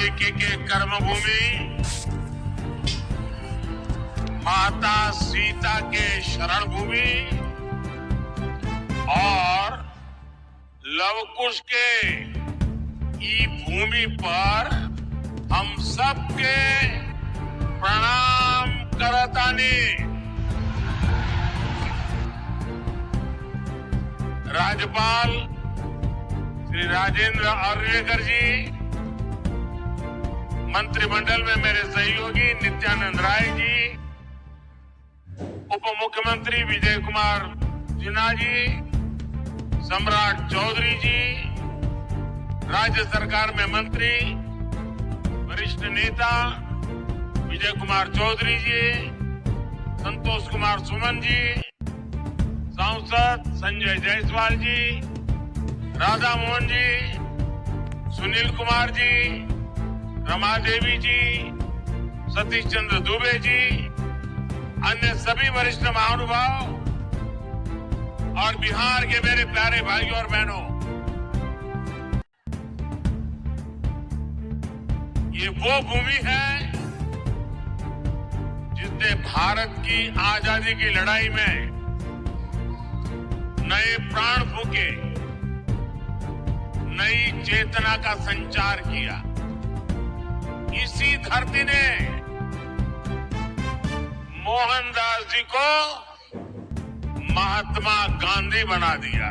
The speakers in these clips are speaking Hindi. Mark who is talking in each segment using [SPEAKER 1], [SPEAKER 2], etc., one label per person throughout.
[SPEAKER 1] वाल्मीकि के कर्मभूमि, माता सीता के शरण भूमि और लवकुश के ई भूमि पर हम सबके प्रणाम करतानी। राज्यपाल श्री राजेंद्र अर्लेकर जी, मंत्रिमंडल में मेरे सहयोगी नित्यानंद राय जी, उप मुख्यमंत्री विजय कुमार सिन्हा जी, सम्राट चौधरी जी, राज्य सरकार में मंत्री वरिष्ठ नेता विजय कुमार चौधरी जी, संतोष कुमार सुमन जी, सांसद संजय जायसवाल जी, राधा मोहन जी, सुनील कुमार जी, रमा देवी जी, सतीश चंद्र दुबे जी, अन्य सभी वरिष्ठ महानुभाव और बिहार के मेरे प्यारे भाइयों और बहनों, ये वो भूमि है जिसने भारत की आजादी की लड़ाई में नए प्राण फूके, नई चेतना का संचार किया। इसी धरती ने मोहनदास जी को महात्मा गांधी बना दिया।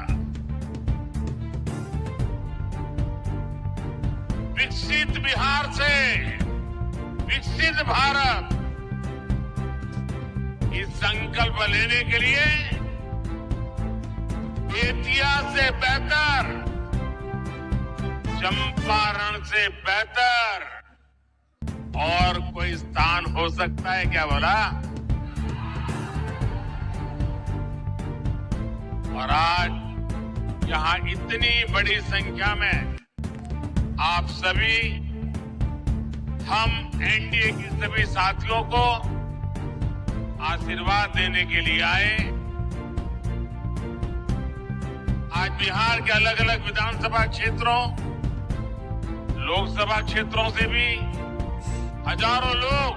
[SPEAKER 1] विकसित बिहार से विकसित भारत, इस संकल्प लेने के लिए बेतिया से बेहतर, चंपारण से बेहतर और कोई स्थान हो सकता है क्या बोला? और आज यहां इतनी बड़ी संख्या में आप सभी, हम एनडीए के सभी साथियों को आशीर्वाद देने के लिए आए। आज बिहार के अलग अलग विधानसभा क्षेत्रों, लोकसभा क्षेत्रों से भी हजारों लोग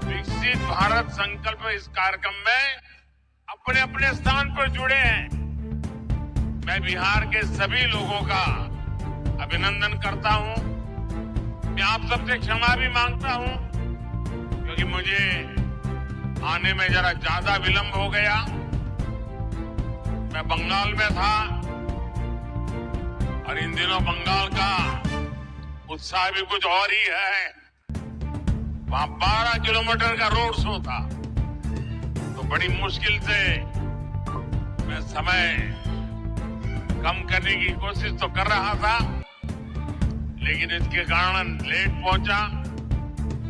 [SPEAKER 1] विकसित भारत संकल्प इस कार्यक्रम में अपने अपने स्थान पर जुड़े हैं। मैं बिहार के सभी लोगों का अभिनंदन करता हूं। मैं आप सबसे क्षमा भी मांगता हूं क्योंकि मुझे आने में जरा ज्यादा विलंब हो गया। मैं बंगाल में था और इन दिनों बंगाल का उत्साह भी कुछ और ही है। वहां 12 किलोमीटर का रोड शो था, तो बड़ी मुश्किल से मैं समय कम करने की कोशिश तो कर रहा था, लेकिन इसके कारण लेट पहुंचा।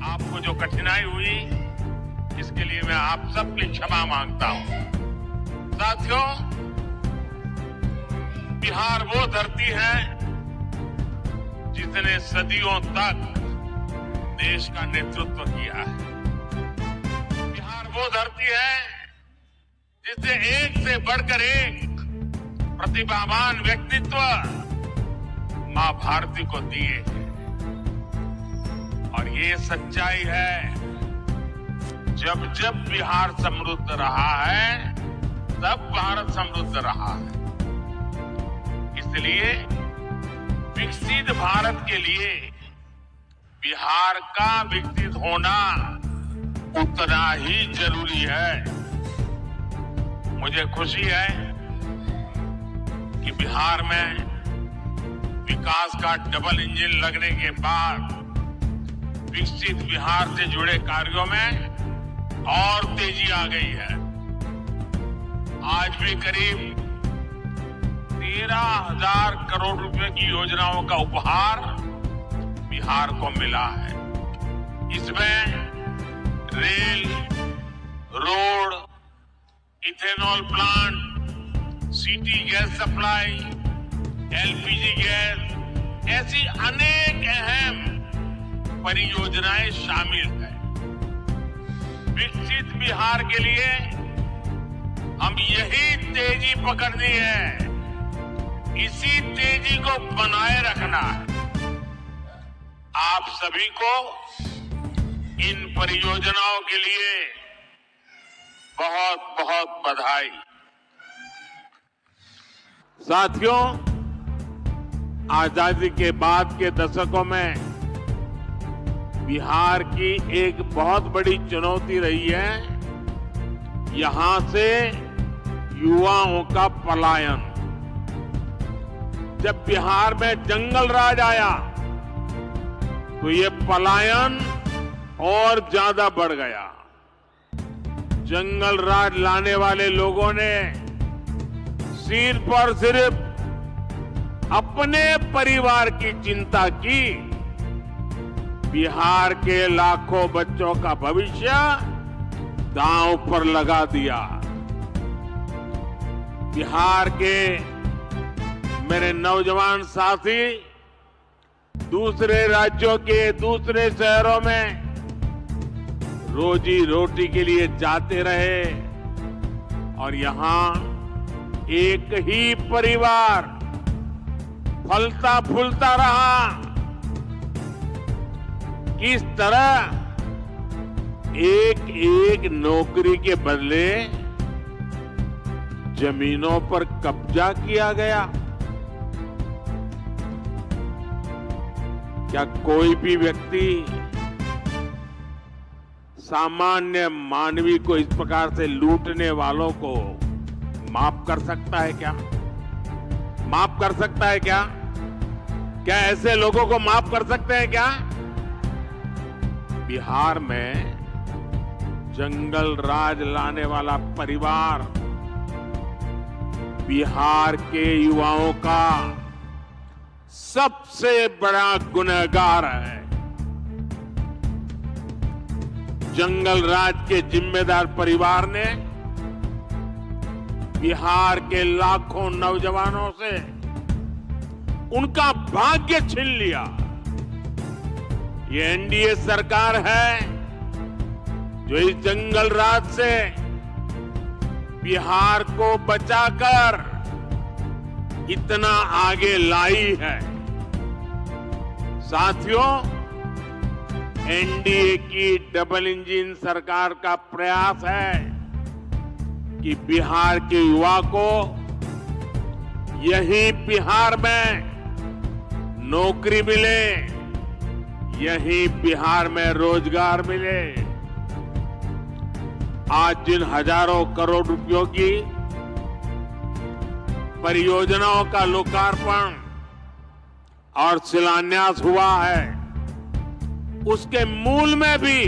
[SPEAKER 1] आपको जो कठिनाई हुई, इसके लिए मैं आप सबकी क्षमा मांगता हूं। साथियों, बिहार वो धरती है जिसने सदियों तक देश का नेतृत्व किया है। बिहार वो धरती है जिसने एक से बढ़कर एक प्रतिभावान व्यक्तित्व मां भारती को दिए हैं। और ये सच्चाई है, जब जब बिहार समृद्ध रहा है, तब भारत समृद्ध रहा है। इसलिए विकसित भारत के लिए बिहार का विकसित होना उतना ही जरूरी है। मुझे खुशी है कि बिहार में विकास का डबल इंजन लगने के बाद विकसित बिहार से जुड़े कार्यों में और तेजी आ गई है। आज भी करीब 13,000 करोड़ रुपए की योजनाओं का उपहार बिहार को मिला है। इसमें rail, road, ethanol plant, city gas supply, LPG gas, ऐसी अनेक अहम परियोजनाएं शामिल हैं। विकसित बिहार के लिए हम यही तेजी पकड़नी है, इसी तेजी को बनाए रखना है। आप सभी को इन परियोजनाओं के लिए बहुत बहुत बधाई। साथियों, आजादी के बाद के दशकों में बिहार की एक बहुत बड़ी चुनौती रही है यहां से युवाओं का पलायन। जब बिहार में जंगल राज आया तो ये पलायन और ज्यादा बढ़ गया। जंगल राज लाने वाले लोगों ने सिर्फ और सिर्फ अपने परिवार की चिंता की, बिहार के लाखों बच्चों का भविष्य दांव पर लगा दिया। बिहार के मेरे नौजवान साथी दूसरे राज्यों के दूसरे शहरों में रोजी रोटी के लिए जाते रहे और यहां एक ही परिवार फलता फूलता रहा। किस तरह एक एक नौकरी के बदले जमीनों पर कब्जा किया गया। क्या कोई भी व्यक्ति सामान्य मानवी को इस प्रकार से लूटने वालों को माफ कर सकता है क्या? माफ कर सकता है क्या? क्या ऐसे लोगों को माफ कर सकते हैं क्या? बिहार में जंगल राज लाने वाला परिवार बिहार के युवाओं का सबसे बड़ा गुनहगार है। जंगल राज के जिम्मेदार परिवार ने बिहार के लाखों नौजवानों से उनका भाग्य छीन लिया। ये एनडीए सरकार है जो इस जंगल राज से बिहार को बचाकर इतना आगे लाई है। साथियों, एनडीए की डबल इंजन सरकार का प्रयास है कि बिहार के युवा को यही बिहार में नौकरी मिले, यही बिहार में रोजगार मिले। आज जिन हजारों करोड़ रुपयों की परियोजनाओं का लोकार्पण और शिलान्यास हुआ है, उसके मूल में भी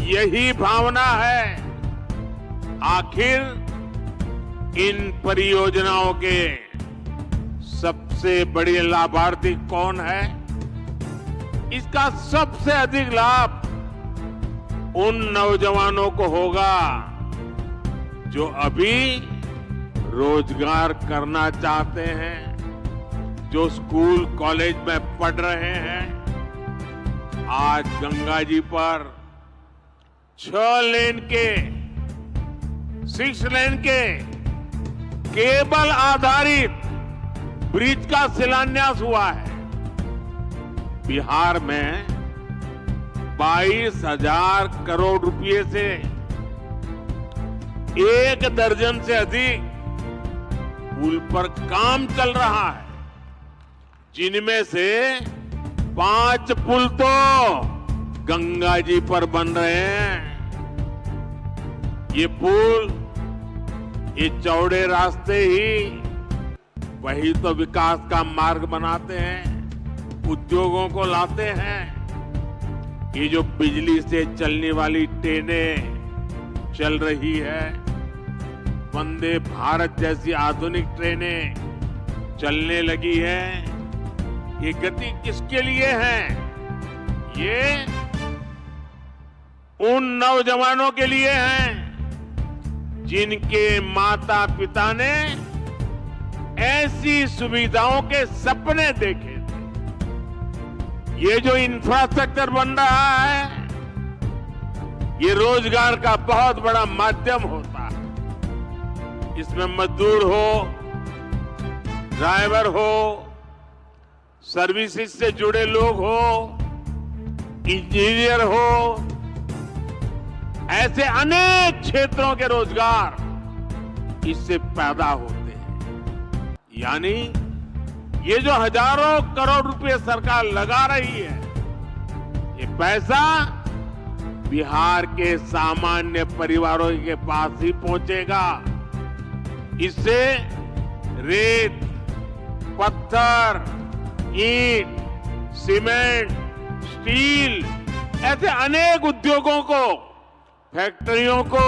[SPEAKER 1] यही भावना है। आखिर इन परियोजनाओं के सबसे बड़े लाभार्थी कौन है? इसका सबसे अधिक लाभ उन नौजवानों को होगा जो अभी रोजगार करना चाहते हैं, जो स्कूल कॉलेज में पढ़ रहे हैं। आज गंगा जी पर 6 लेन के 6 लेन के केबल आधारित ब्रिज का शिलान्यास हुआ है। बिहार में 22,000 करोड़ रुपए से 1 दर्जन से अधिक पुल पर काम चल रहा है, जिनमें से 5 पुल तो गंगा जी पर बन रहे हैं। ये पुल, ये चौड़े रास्ते ही वही तो विकास का मार्ग बनाते हैं, उद्योगों को लाते हैं। ये जो बिजली से चलने वाली ट्रेनें चल रही है, वंदे भारत जैसी आधुनिक ट्रेनें चलने लगी है, ये गति किसके लिए है? ये उन नौजवानों के लिए है जिनके माता पिता ने ऐसी सुविधाओं के सपने देखे थे। ये जो इंफ्रास्ट्रक्चर बन रहा है, ये रोजगार का बहुत बड़ा माध्यम होता है। इसमें मजदूर हो, ड्राइवर हो, सर्विसेज से जुड़े लोग हो, इंजीनियर हो, ऐसे अनेक क्षेत्रों के रोजगार इससे पैदा होते हैं। यानी ये जो हजारों करोड़ रुपए सरकार लगा रही है, ये पैसा बिहार के सामान्य परिवारों के पास ही पहुंचेगा। इससे रेत, पत्थर, ईंट, सीमेंट, स्टील ऐसे अनेक उद्योगों को, फैक्ट्रियों को,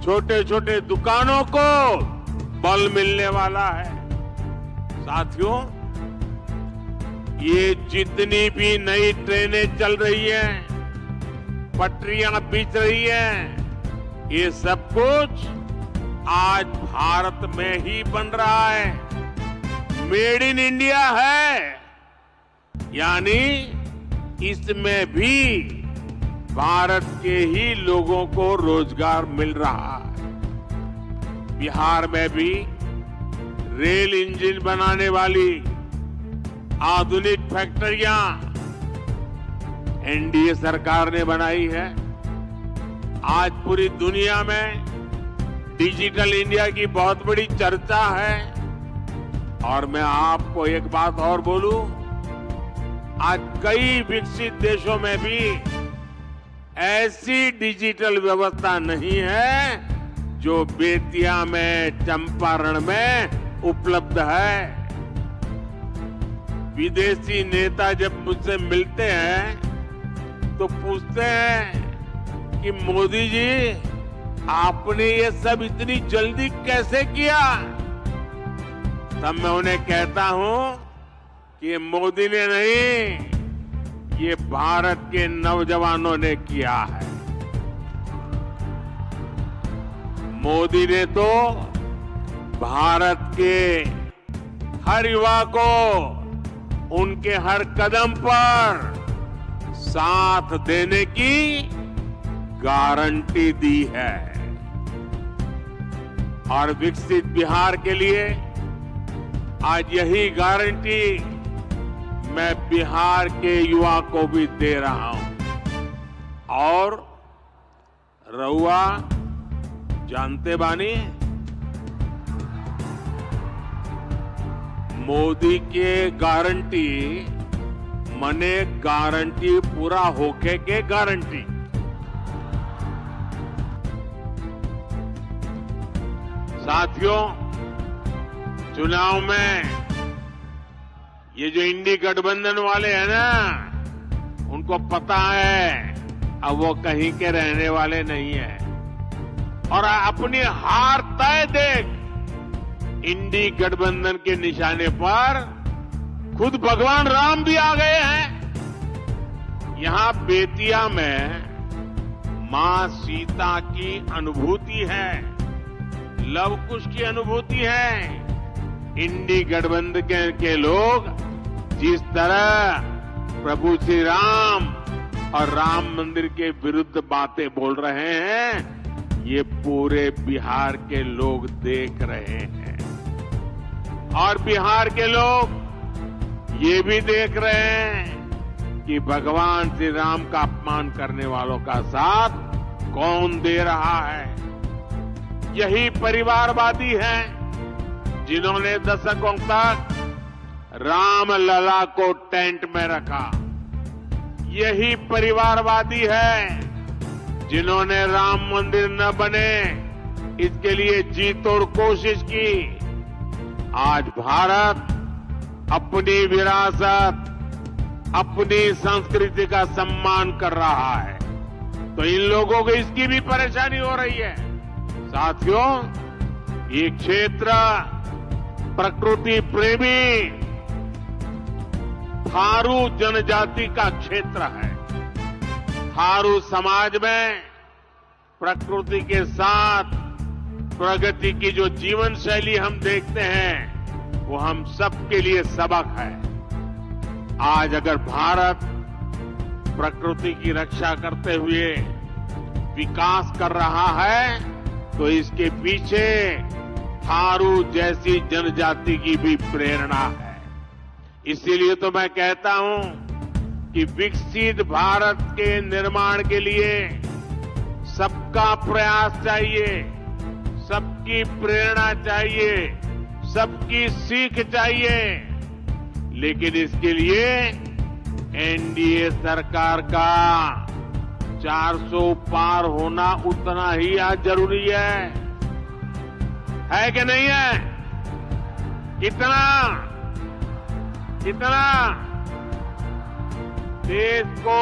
[SPEAKER 1] छोटे छोटे दुकानों को बल मिलने वाला है। साथियों, ये जितनी भी नई ट्रेनें चल रही हैं, पटरियां बिछ रही हैं, ये सब कुछ आज भारत में ही बन रहा है। मेड इन इंडिया है, यानी इसमें भी भारत के ही लोगों को रोजगार मिल रहा है। बिहार में भी रेल इंजन बनाने वाली आधुनिक फैक्ट्रियां एनडीए सरकार ने बनाई है। आज पूरी दुनिया में डिजिटल इंडिया की बहुत बड़ी चर्चा है। और मैं आपको एक बात और बोलूं, आज कई विकसित देशों में भी ऐसी डिजिटल व्यवस्था नहीं है जो बेतिया में, चंपारण में उपलब्ध है। विदेशी नेता जब मुझसे मिलते हैं तो पूछते हैं कि मोदी जी, आपने ये सब इतनी जल्दी कैसे किया? तब मैं उन्हें कहता हूं कि मोदी ने नहीं, ये भारत के नौजवानों ने किया है। मोदी ने तो भारत के हर युवा को उनके हर कदम पर साथ देने की गारंटी दी है। और विकसित बिहार के लिए आज यही गारंटी मैं बिहार के युवा को भी दे रहा हूं। और रउआ जानते बानी, मोदी के गारंटी मने गारंटी पूरा होके के गारंटी। साथियों, चुनाव में ये जो इंडी गठबंधन वाले हैं ना, उनको पता है अब वो कहीं के रहने वाले नहीं है। और अपनी हार तय देख इंडी गठबंधन के निशाने पर खुद भगवान राम भी आ गए हैं। यहां बेतिया में मां सीता की अनुभूति है, लव कुश की अनुभूति है। इंडी गठबंधन के लोग जिस तरह प्रभु श्री राम और राम मंदिर के विरुद्ध बातें बोल रहे हैं, ये पूरे बिहार के लोग देख रहे हैं। और बिहार के लोग ये भी देख रहे हैं कि भगवान श्री राम का अपमान करने वालों का साथ कौन दे रहा है। यही परिवारवादी हैं जिन्होंने दशकों तक राम लला को टेंट में रखा। यही परिवारवादी है जिन्होंने राम मंदिर न बने इसके लिए जी तोड़ कोशिश की। आज भारत अपनी विरासत, अपनी संस्कृति का सम्मान कर रहा है, तो इन लोगों को इसकी भी परेशानी हो रही है। साथियों, ये क्षेत्र प्रकृति प्रेमी थारू जनजाति का क्षेत्र है। थारू समाज में प्रकृति के साथ प्रगति की जो जीवन शैली हम देखते हैं, वो हम सबके लिए सबक है। आज अगर भारत प्रकृति की रक्षा करते हुए विकास कर रहा है, तो इसके पीछे थारू जैसी जनजाति की भी प्रेरणा है। इसीलिए तो मैं कहता हूं कि विकसित भारत के निर्माण के लिए सबका प्रयास चाहिए, सबकी प्रेरणा चाहिए, सबकी सीख चाहिए। लेकिन इसके लिए एनडीए सरकार का 400 पार होना उतना ही आज जरूरी है कि नहीं है? कितना देश को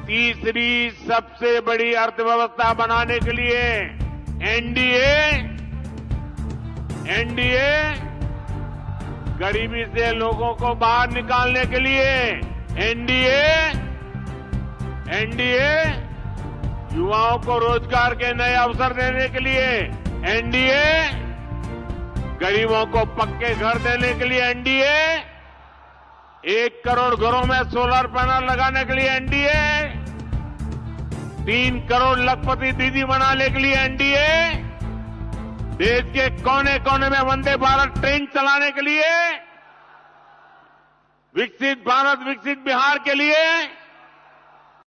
[SPEAKER 1] तीसरी सबसे बड़ी अर्थव्यवस्था बनाने के लिए एनडीए गरीबी से लोगों को बाहर निकालने के लिए एनडीए युवाओं को रोजगार के नए अवसर देने के लिए एनडीए गरीबों को पक्के घर देने के लिए एनडीए 1 करोड़ घरों में सोलर पैनल लगाने के लिए एनडीए 3 करोड़ लखपति दीदी बनाने के लिए एनडीए देश के कोने कोने में वंदे भारत ट्रेन चलाने के लिए विकसित भारत विकसित बिहार के लिए